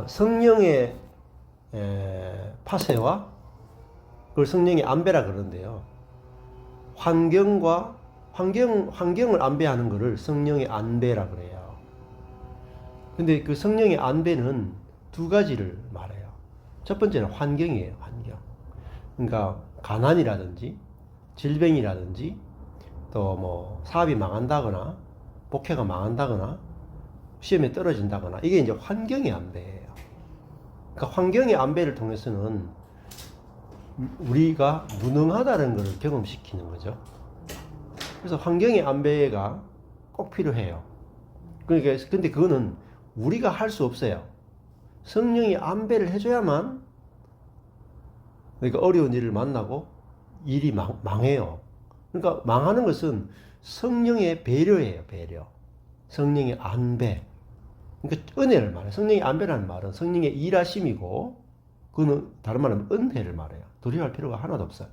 성령의 파쇄와 그걸 성령의 안배라 그러는데요. 환경을 안배하는 것을 성령의 안배라 그래요. 근데 그 성령의 안배는 두 가지를 말해요. 첫 번째는 환경이에요, 환경. 그러니까 가난이라든지 질병이라든지 또 뭐 사업이 망한다거나 목회가 망한다거나 시험에 떨어진다거나 이게 이제 환경의 안배예요. 그러니까 환경의 안배를 통해서는 우리가 무능하다는 것을 경험시키는 거죠. 그래서 환경의 안배가 꼭 필요해요. 그러니까 근데 그거는 우리가 할 수 없어요. 성령이 안배를 해줘야만 그러니까 어려운 일을 만나고 일이 망해요. 그러니까 망하는 것은 성령의 배려예요, 배려. 성령의 안배. 그러니까 은혜를 말해요. 성령의 안배라는 말은 성령의 일하심이고, 그거는 다른 말하면 은혜를 말해요. 두려워할 필요가 하나도 없어요.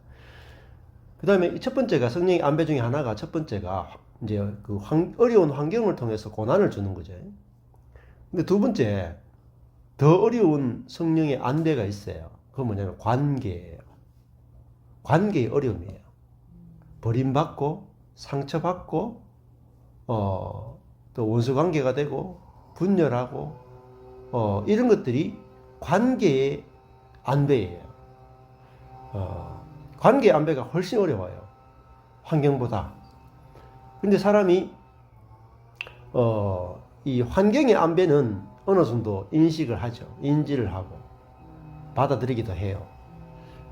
그 다음에 첫 번째가 성령의 안배 중에 하나가 첫 번째가 이제 그 어려운 환경을 통해서 고난을 주는 거죠. 근데 두 번째, 더 어려운 성령의 안배가 있어요. 그건 뭐냐면 관계예요. 관계의 어려움이에요. 버림받고, 상처받고, 또 원수 관계가 되고, 분열하고, 이런 것들이 관계의 안배예요. 관계의 안배가 훨씬 어려워요. 환경보다. 근데 사람이, 이 환경의 안배는 어느 정도 인식을 하죠. 인지를 하고, 받아들이기도 해요.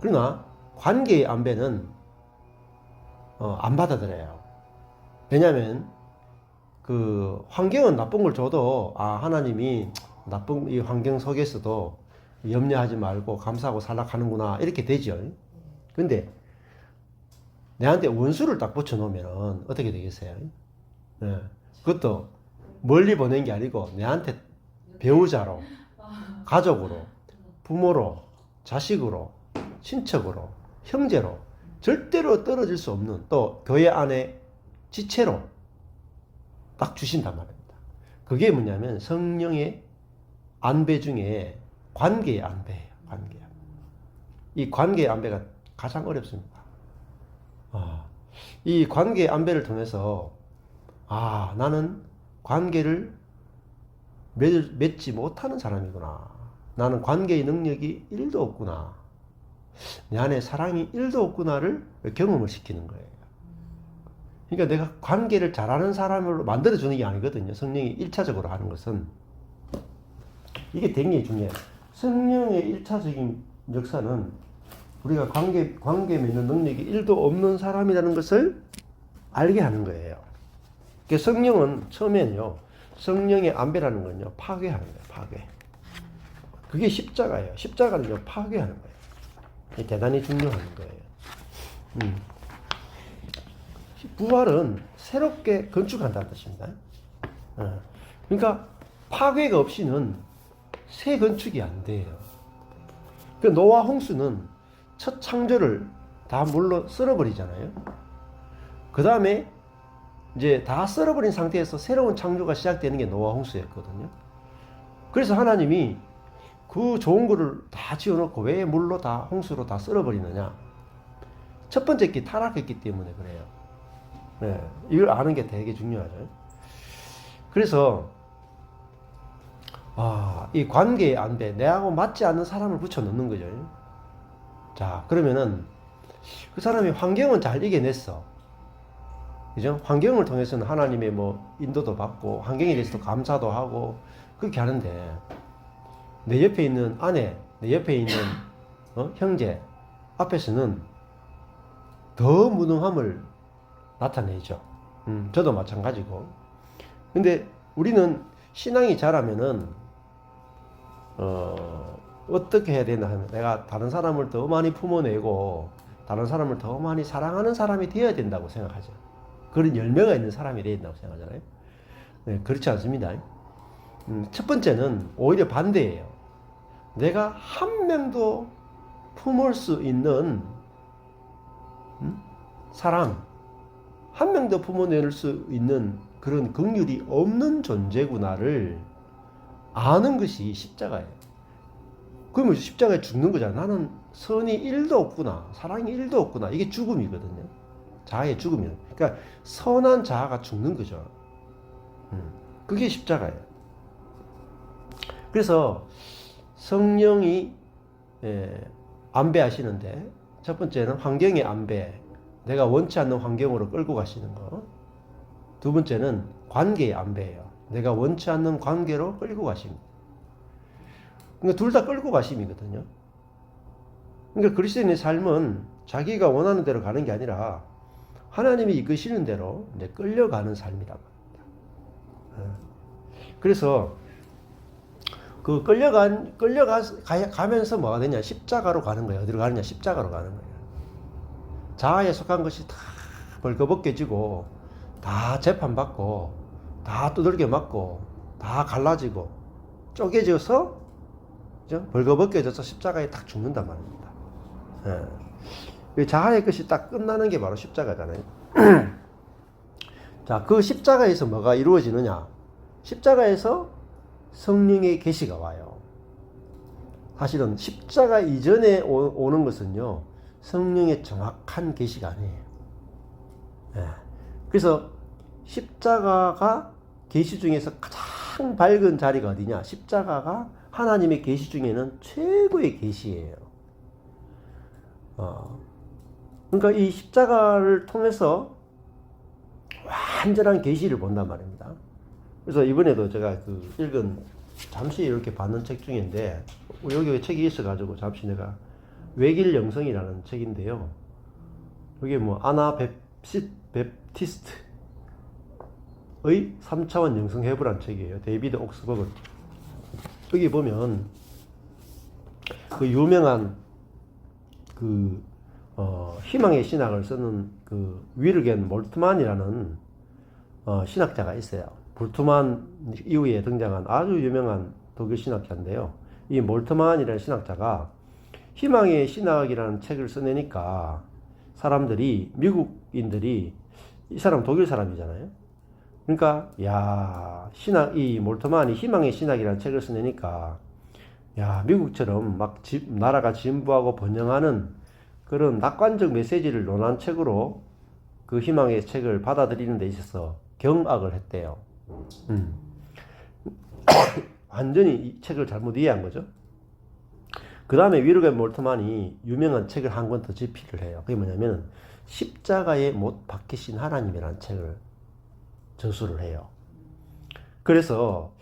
그러나, 관계의 안배는, 안 받아들여요. 왜냐면, 그, 환경은 나쁜 걸 줘도, 하나님이 나쁜 이 환경 속에서도 염려하지 말고 감사하고 살아가는구나. 이렇게 되죠. 근데, 내한테 원수를 딱 붙여놓으면 어떻게 되겠어요? 네. 그것도 멀리 보낸 게 아니고, 내한테 배우자로, 가족으로, 부모로, 자식으로, 친척으로, 형제로, 절대로 떨어질 수 없는 또 교회 안에 지체로 딱 주신단 말입니다. 그게 뭐냐면 성령의 안배 중에 관계의 안배예요. 관계. 이 관계의 안배가 가장 어렵습니다. 이 관계의 안배를 통해서 나는 관계를 맺지 못하는 사람이구나. 나는 관계의 능력이 1도 없구나. 내 안에 사랑이 1도 없구나를 경험을 시키는 거예요. 그러니까 내가 관계를 잘하는 사람으로 만들어주는 게 아니거든요. 성령이 1차적으로 하는 것은. 이게 굉장히 중요해요. 성령의 1차적인 역사는 우리가 관계 맺는 능력이 1도 없는 사람이라는 것을 알게 하는 거예요. 그러니까 성령은 처음에는요, 성령의 안배라는 건요, 파괴하는 거예요, 파괴. 그게 십자가예요. 십자가는요, 파괴하는 거예요. 이게 대단히 중요한 거예요. 부활은 새롭게 건축한다는 뜻입니다. 그러니까 파괴가 없이는 새 건축이 안 돼요. 그 노아 홍수는 첫 창조를 다 물로 썰어버리잖아요. 그 다음에 이제 다 썰어버린 상태에서 새로운 창조가 시작되는 게 노아 홍수였거든요. 그래서 하나님이 그 좋은 거를 다 지어놓고 왜 물로 다 홍수로 다 썰어버리느냐? 첫 번째 게 타락했기 때문에 그래요. 네, 이걸 아는 게 되게 중요하죠. 그래서 이 관계의 안배, 내하고 맞지 않는 사람을 붙여 넣는 거죠. 자, 그러면은 그 사람이 환경은 잘 이겨냈어. 그죠? 환경을 통해서는 하나님의 뭐 인도도 받고 환경에 대해서도 감사도 하고 그렇게 하는데 내 옆에 있는 아내, 내 옆에 있는 형제 앞에서는 더 무능함을 나타내죠. 저도 마찬가지고. 근데 우리는 신앙이 자라면은 어떻게 해야 되나 하면 내가 다른 사람을 더 많이 품어내고 다른 사람을 더 많이 사랑하는 사람이 되어야 된다고 생각하죠. 그런 열매가 있는 사람이 되어야 된다고 생각하잖아요. 네, 그렇지 않습니다. 첫 번째는 오히려 반대예요. 내가 한 명도 품을 수 있는 사람, 한 명도 품어낼 수 있는 그런 긍휼이 없는 존재구나를 아는 것이 십자가예요. 그러면 십자가에 죽는 거잖아. 나는 선이 1도 없구나. 사랑이 1도 없구나. 이게 죽음이거든요. 자아의 죽음이에요. 그러니까 선한 자아가 죽는 거죠. 그게 십자가예요. 그래서 성령이 안배하시는데 첫 번째는 환경의 안배. 내가 원치 않는 환경으로 끌고 가시는 거. 두 번째는 관계의 안배예요. 내가 원치 않는 관계로 끌고 가십니다. 그러니까 둘 다 끌고 가심이거든요. 그러니까 그리스도인의 삶은 자기가 원하는 대로 가는 게 아니라 하나님이 이끄시는 대로 이제 끌려가는 삶이란 말입니다. 그래서 그 가면서 뭐가 되냐? 십자가로 가는 거예요. 어디로 가느냐? 십자가로 가는 거예요. 자아에 속한 것이 다 벌거벗겨지고, 다 재판받고, 다 두들겨 맞고, 다 갈라지고, 쪼개져서, 그죠? 벌거벗겨져서 십자가에 딱 죽는단 말입니다. 자아의 것이 딱 끝나는 게 바로 십자가잖아요. 자, 그 십자가에서 뭐가 이루어지느냐? 십자가에서 성령의 계시가 와요. 사실은 십자가 이전에 오는 것은요, 성령의 정확한 계시가 아니에요. 그래서 십자가가 계시 중에서 가장 밝은 자리가 어디냐? 십자가가 하나님의 계시 중에는 최고의 계시예요. 그러니까 이 십자가를 통해서 완전한 계시를 본단 말입니다. 그래서 이번에도 제가 읽은 잠시 이렇게 봤는 책 중인데 여기 책이 있어가지고 잠시 내가 외길 영성이라는 책인데요. 여기 뭐 아나 베프티스트의 3차원 영성 해부란 책이에요. 데이비드 옥스버그. 여기 보면 그 유명한 희망의 신학을 쓰는 위르겐 몰트만이라는 신학자가 있어요. 볼트만 이후에 등장한 아주 유명한 독일 신학자인데요. 이 몰트만이라는 신학자가 희망의 신학이라는 책을 써내니까 사람들이, 미국인들이, 이 사람 독일 사람이잖아요. 그러니까 이 몰트만이 희망의 신학이라는 책을 써내니까 미국처럼 막 나라가 진보하고 번영하는 그런 낙관적 메시지를 논한 책으로 그 희망의 책을 받아들이는 데 있어서 경악을 했대요. 완전히 이 책을 잘못 이해한 거죠. 그 다음에 위르겐 몰트만이 유명한 책을 한 권 더 집필을 해요. 그게 뭐냐면 십자가에 못 박히신 하나님이라는 책을 저술을 해요. 그래서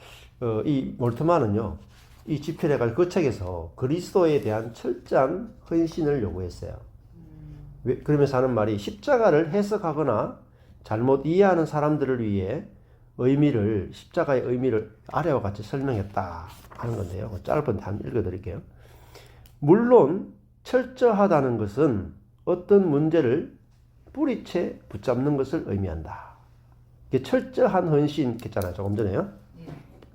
이 몰트만은요, 이 집필해가지고 그 책에서 그리스도에 대한 철저한 헌신을 요구했어요. 그러면서 하는 말이 십자가를 해석하거나 잘못 이해하는 사람들을 위해 십자가의 의미를 아래와 같이 설명했다 하는 건데요. 짧은데 한번 읽어드릴게요. 물론 철저하다는 것은 어떤 문제를 뿌리채 붙잡는 것을 의미한다. 이게 철저한 헌신 했잖아요. 조금 전에요.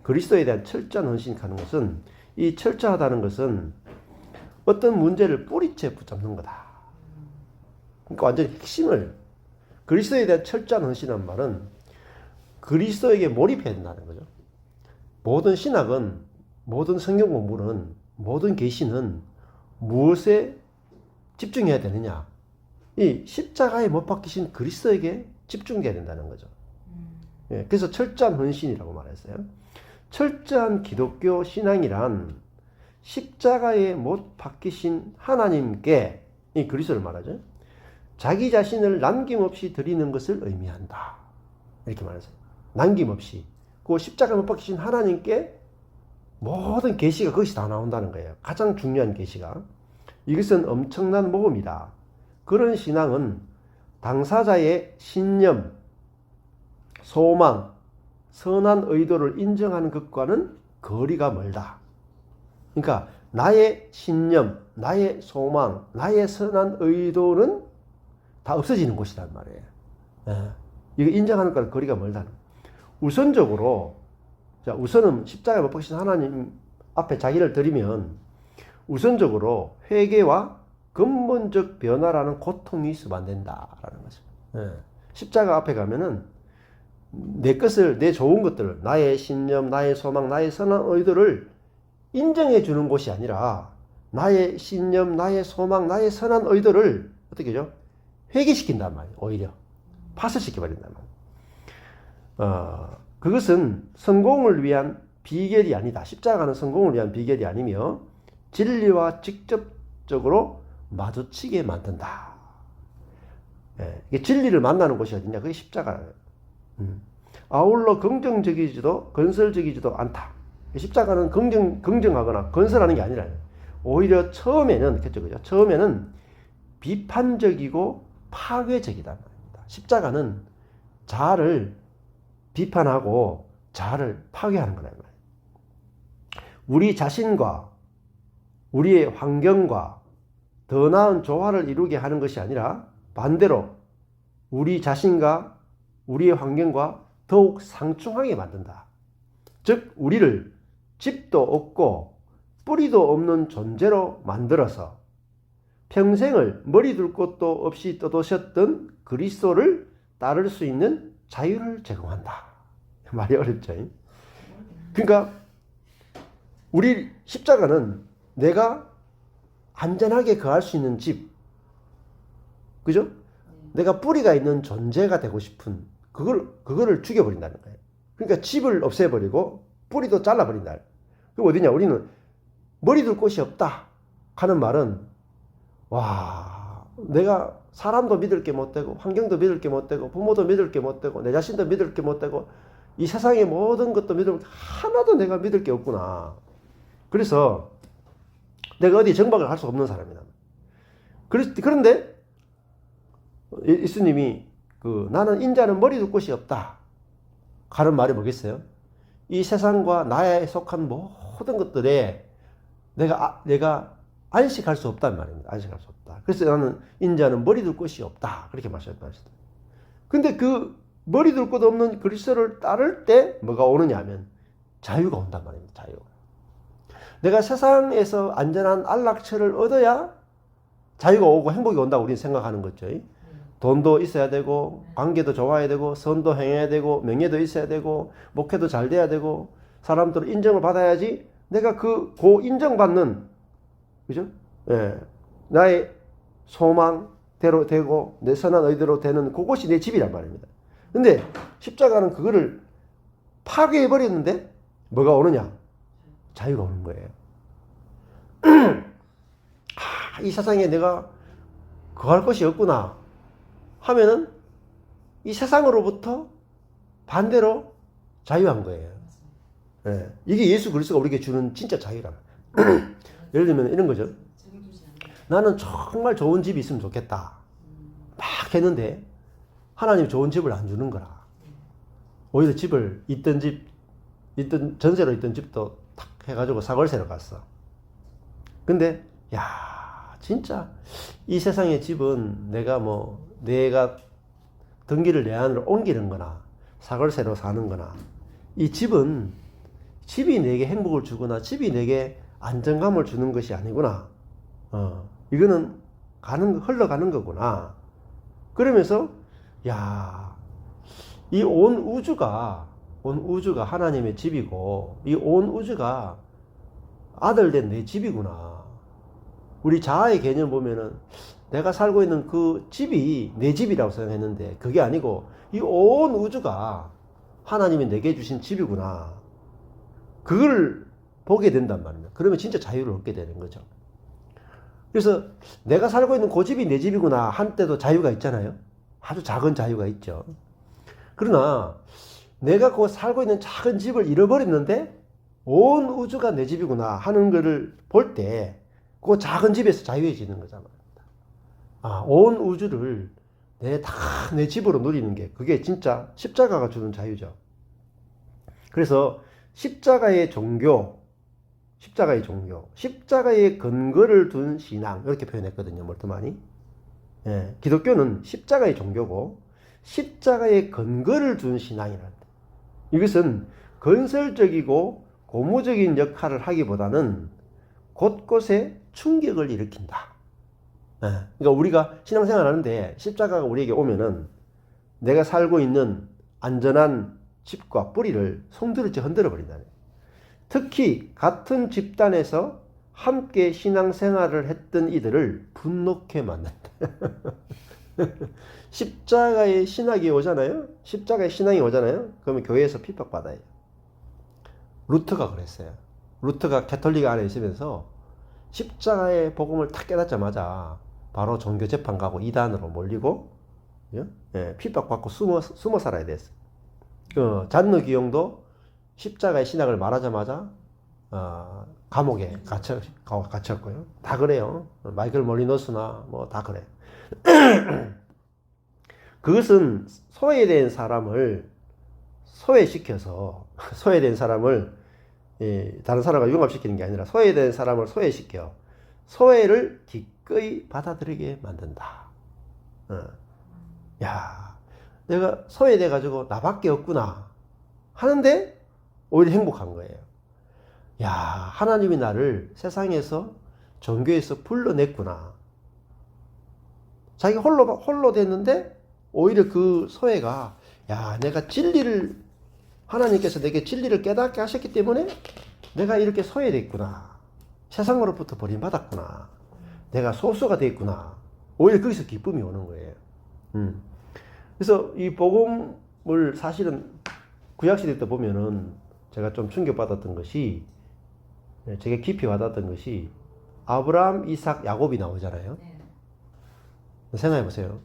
그리스도에 대한 철저한 헌신하는 것은, 이 철저하다는 것은 어떤 문제를 뿌리채 붙잡는 거다. 그러니까 완전히 핵심을, 그리스도에 대한 철저한 헌신한 말은 그리스도에게 몰입해야 된다는 거죠. 모든 신학은, 모든 성경 공부는, 모든 계시는 무엇에 집중해야 되느냐? 이 십자가에 못 박히신 그리스도에게 집중해야 된다는 거죠. 그래서 철저한 헌신이라고 말했어요. 철저한 기독교 신앙이란 십자가에 못 박히신 하나님께, 이 그리스도를 말하죠, 자기 자신을 남김없이 드리는 것을 의미한다. 이렇게 말했어요. 남김없이. 그 십자가에 못 박히신 하나님께 모든 계시가 거기서 다 나온다는 거예요. 가장 중요한 계시가. 이것은 엄청난 모험이다. 그런 신앙은 당사자의 신념, 소망, 선한 의도를 인정하는 것과는 거리가 멀다. 그러니까 나의 신념, 나의 소망, 나의 선한 의도는 다 없어지는 곳이란 말이에요. 이거 인정하는 것과는 거리가 멀다. 우선적으로, 우선은 십자가에 못 박히신 하나님 앞에 자기를 드리면 우선적으로 회개와 근본적 변화라는 고통이 있으면 안 된다라는 거죠. 십자가 앞에 가면은 내 것을, 내 좋은 것들을, 나의 신념, 나의 소망, 나의 선한 의도를 인정해 주는 곳이 아니라 나의 신념, 나의 소망, 나의 선한 의도를 어떻게 하죠? 회개시킨단 말이에요. 오히려 파쇄시켜버린단 말이에요. 그것은 성공을 위한 비결이 아니다. 십자가는 성공을 위한 비결이 아니며 진리와 직접적으로 마주치게 만든다. 이게 진리를 만나는 곳이 어디냐? 그게 십자가예요. 아울러 긍정적이지도 건설적이지도 않다. 십자가는 긍정하거나 건설하는 게 아니라 오히려 처음에는 그죠? 처음에는 비판적이고 파괴적이다 말입니다. 십자가는 자아를 비판하고 자아를 파괴하는 거란 말이에요. 우리 자신과 우리의 환경과 더 나은 조화를 이루게 하는 것이 아니라 반대로 우리 자신과 우리의 환경과 더욱 상충하게 만든다. 즉 우리를 집도 없고 뿌리도 없는 존재로 만들어서 평생을 머리 둘 곳도 없이 떠도셨던 그리스도를 따를 수 있는 자유를 제공한다. 말이 어렵죠. 그러니까 우리 십자가는 내가 안전하게 거할 수 있는 집, 그죠? 내가 뿌리가 있는 존재가 되고 싶은 그거를 죽여버린다는 거예요. 그러니까 집을 없애버리고 뿌리도 잘라버린다. 그럼 어디냐? 우리는 머리 둘 곳이 없다 하는 말은 와, 내가 사람도 믿을 게 못 되고 환경도 믿을 게 못 되고 부모도 믿을 게 못 되고 내 자신도 믿을 게 못 되고 이 세상의 모든 것도 하나도 내가 믿을 게 없구나. 그래서 내가 어디 정박을 할 수 없는 사람이다. 그런데 예수님이 나는 인자는 머리 둘 곳이 없다 하는 말이 뭐겠어요? 이 세상과 나에 속한 모든 것들에 내가 안식할 수 없다는 말입니다. 안식할 수 없다. 그래서 나는 인자는 머리 둘 곳이 없다. 그렇게 말씀하셨다. 근데 그 머리 둘 곳 없는 그리스도를 따를 때 뭐가 오느냐 하면 자유가 온단 말입니다. 자유. 내가 세상에서 안전한 안락처를 얻어야 자유가 오고 행복이 온다고 우리는 생각하는 거죠. 돈도 있어야 되고 관계도 좋아야 되고 선도 행해야 되고 명예도 있어야 되고 목회도 잘 돼야 되고 사람들 인정을 받아야지 내가 그 인정받는 그죠? 예. 나의 소망대로 되고 내 선한 의대로 되는 그곳이 내 집이란 말입니다. 근데 십자가는 그거를 파괴해버렸는데 뭐가 오느냐? 자유가 오는 거예요. 이 세상에 내가 거할 것이 없구나 하면은 이 세상으로부터 반대로 자유한 거예요. 예. 이게 예수 그리스도가 우리에게 주는 진짜 자유라. 예를 들면 이런 거죠. 나는 정말 좋은 집이 있으면 좋겠다. 막 했는데 하나님 좋은 집을 안 주는 거라. 오히려 집을 전세로 있던 집도 탁 해가지고 사골세로 갔어. 근데 야 진짜 이 세상의 집은 내가 등기를 내 안으로 옮기는 거나 사골세로 사는 거나 이 집이 내게 행복을 주거나 집이 내게 안정감을 주는 것이 아니구나. 이거는 흘러가는 거구나. 그러면서 이 온 우주가 하나님의 집이고 이 온 우주가 아들 된 내 집이구나. 우리 자아의 개념 보면은 내가 살고 있는 그 집이 내 집이라고 생각했는데 그게 아니고 이 온 우주가 하나님이 내게 주신 집이구나. 그걸 보게 된단 말입니다. 그러면 진짜 자유를 얻게 되는 거죠. 그래서 내가 살고 있는 그 집이 내 집이구나 한때도 자유가 있잖아요. 아주 작은 자유가 있죠. 그러나 내가 그 살고 있는 작은 집을 잃어버렸는데 온 우주가 내 집이구나 하는 것을 볼 때 그 작은 집에서 자유해지는 거잖아요. 온 우주를 다 내 집으로 누리는 게 그게 진짜 십자가가 주는 자유죠. 그래서 십자가의 종교, 십자가의 근거를 둔 신앙 이렇게 표현했거든요. 몰트만이. 예, 기독교는 십자가의 종교고 십자가의 근거를 둔 신앙이란다. 이것은 건설적이고 고무적인 역할을 하기보다는 곳곳에 충격을 일으킨다. 예, 그러니까 우리가 신앙생활 하는데 십자가가 우리에게 오면은 내가 살고 있는 안전한 짚과 뿌리를 송두리째 흔들어 버린다네. 특히 같은 집단에서 함께 신앙생활을 했던 이들을 분노케 만든다. 십자가의 신학이 오잖아요. 십자가의 신앙이 오잖아요. 그러면 교회에서 핍박받아요. 루터가 그랬어요. 루터가 캐톨릭 안에 있으면서 십자가의 복음을 탁 깨닫자마자 바로 종교 재판 가고 이단으로 몰리고, 예, 핍박받고 숨어 살아야 됐어요. 잔느 기용도 십자가의 신학을 말하자마자 감옥에 갇혔고요. 다 그래요. 마이클 몰리노스나 뭐 다 그래. 그것은 소외된 사람을 소외시켜서 소외된 사람을 다른 사람과 융합시키는 게 아니라 소외된 사람을 소외시켜 소외를 기꺼이 받아들이게 만든다. 야, 내가 소외돼 가지고 나밖에 없구나 하는데 오히려 행복한 거예요. 야, 하나님이 나를 세상에서 종교에서 불러냈구나. 자기가 홀로 됐는데 오히려 그 소외가, 야, 내가 진리를, 하나님께서 내게 진리를 깨닫게 하셨기 때문에 내가 이렇게 소외됐구나. 세상으로부터 버림받았구나. 내가 소수가 됐구나. 오히려 거기서 기쁨이 오는 거예요. 그래서 이 복음을 사실은 구약시대 때 보면은 제가 좀 충격받았던 것이, 제가 깊이 와닿았던 것이 아브라함, 이삭, 야곱이 나오잖아요. 생각해 보세요.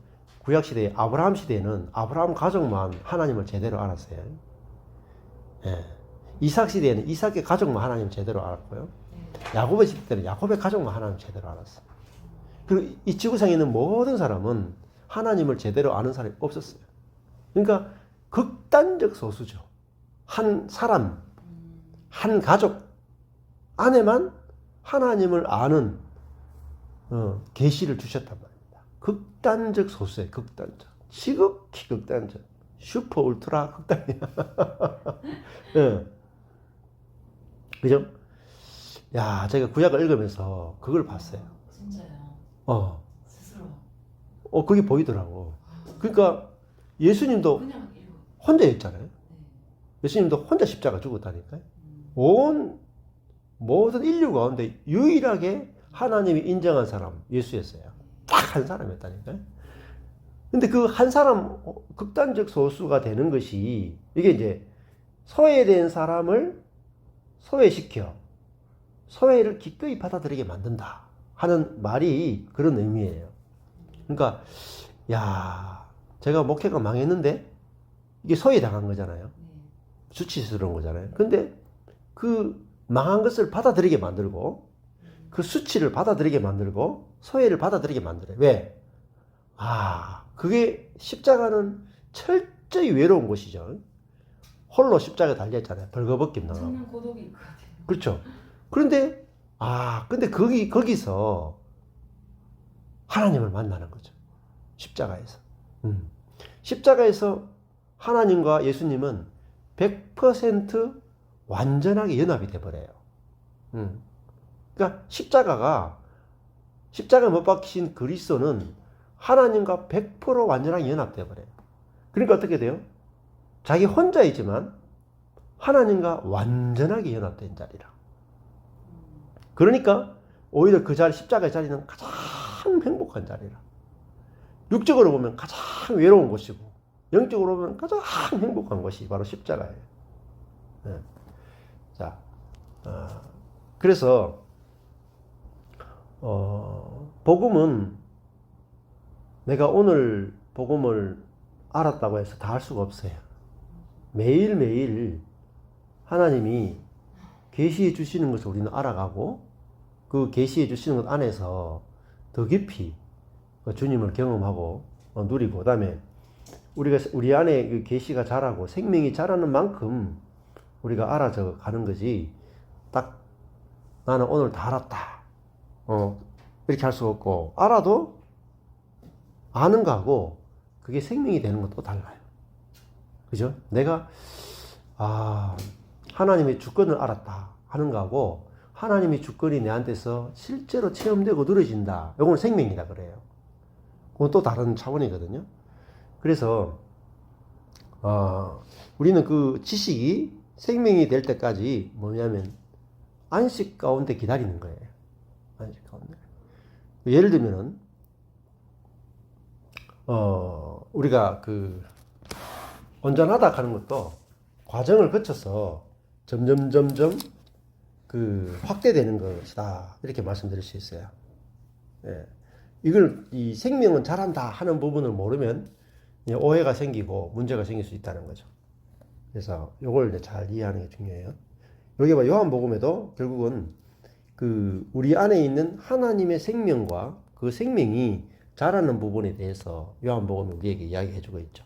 구약시대에 아브라함 시대에는 아브라함 가족만 하나님을 제대로 알았어요. 예. 이삭 시대에는 이삭의 가족만 하나님을 제대로 알았고요. 야곱의 시대 때는 야곱의 가족만 하나님을 제대로 알았어요. 그리고 이 지구상에 있는 모든 사람은 하나님을 제대로 아는 사람이 없었어요. 그러니까 극단적 소수죠. 한 사람, 한 가족 안에만 하나님을 아는 계시를 주셨단 말입니다. 극단적 소수예요. 극단적. 지극히 극단적. 슈퍼 울트라 극단이야. 네. 그죠? 야, 제가 구약을 읽으면서 그걸 봤어요. 진짜요? 스스로. 그게 보이더라고. 그러니까 예수님도 혼자였잖아요. 예수님도 혼자 십자가 죽었다니까요. 온 모든 인류 가운데 유일하게 하나님이 인정한 사람 예수였어요. 딱 한 사람이었다니까요. 근데 그 한 사람 극단적 소수가 되는 것이 이게 이제 소외된 사람을 소외시켜 소외를 기꺼이 받아들이게 만든다 하는 말이 그런 의미예요. 그러니까 야, 제가 목회가 망했는데 이게 소외당한 거잖아요. 수치스러운 거잖아요. 근데 그 망한 것을 받아들이게 만들고 그 수치를 받아들이게 만들고 소외를 받아들이게 만들어요. 왜? 그게 십자가는 철저히 외로운 것이죠. 홀로 십자가에 달려있잖아요. 벌거벗김 당하고. 정말 고독일 것 같아요. 그렇죠. 그런데 근데 거기서 하나님을 만나는 거죠. 십자가에서. 십자가에서 하나님과 예수님은 100% 완전하게 연합이 돼버려요. 그러니까 십자가 못 박히신 그리스도는 하나님과 100% 완전하게 연합돼 버려요. 그러니까 어떻게 돼요? 자기 혼자이지만 하나님과 완전하게 연합된 자리라. 그러니까 오히려 그 자리, 십자가의 자리는 가장 행복한 자리라. 육적으로 보면 가장 외로운 곳이고 영적으로 보면 가장 행복한 것이 바로 십자가예요. 네. 자, 그래서 복음은 내가 오늘 복음을 알았다고 해서 다 할 수가 없어요. 매일매일 하나님이 계시해 주시는 것을 우리는 알아가고 그 계시해 주시는 것 안에서 더 깊이 주님을 경험하고 누리고, 그다음에 우리 안에 그 계시가 자라고 생명이 자라는 만큼 우리가 알아져 가는 거지, 딱 나는 오늘 다 알았다 이렇게 할 수 없고, 알아도 아는 거하고 그게 생명이 되는 것도 달라요. 그죠? 내가 하나님의 주권을 알았다 하는 거하고 하나님의 주권이 내한테서 실제로 체험되고 누려진다, 이건 생명이다 그래요. 그건 또 다른 차원이거든요. 그래서 우리는 그 지식이 생명이 될 때까지 뭐냐면 안식 가운데 기다리는 거예요. 안식 가운데. 예를 들면은 우리가 그 온전하다 하는 것도 과정을 거쳐서 점점 그 확대되는 것이다. 이렇게 말씀드릴 수 있어요. 예. 이걸 이 생명은 잘한다 하는 부분을 모르면 오해가 생기고 문제가 생길 수 있다는 거죠. 그래서 요걸 이제 잘 이해하는 게 중요해요. 여기 봐, 요한복음에도 결국은 그 우리 안에 있는 하나님의 생명과 그 생명이 자라는 부분에 대해서 요한복음이 우리에게 이야기해 주고 있죠.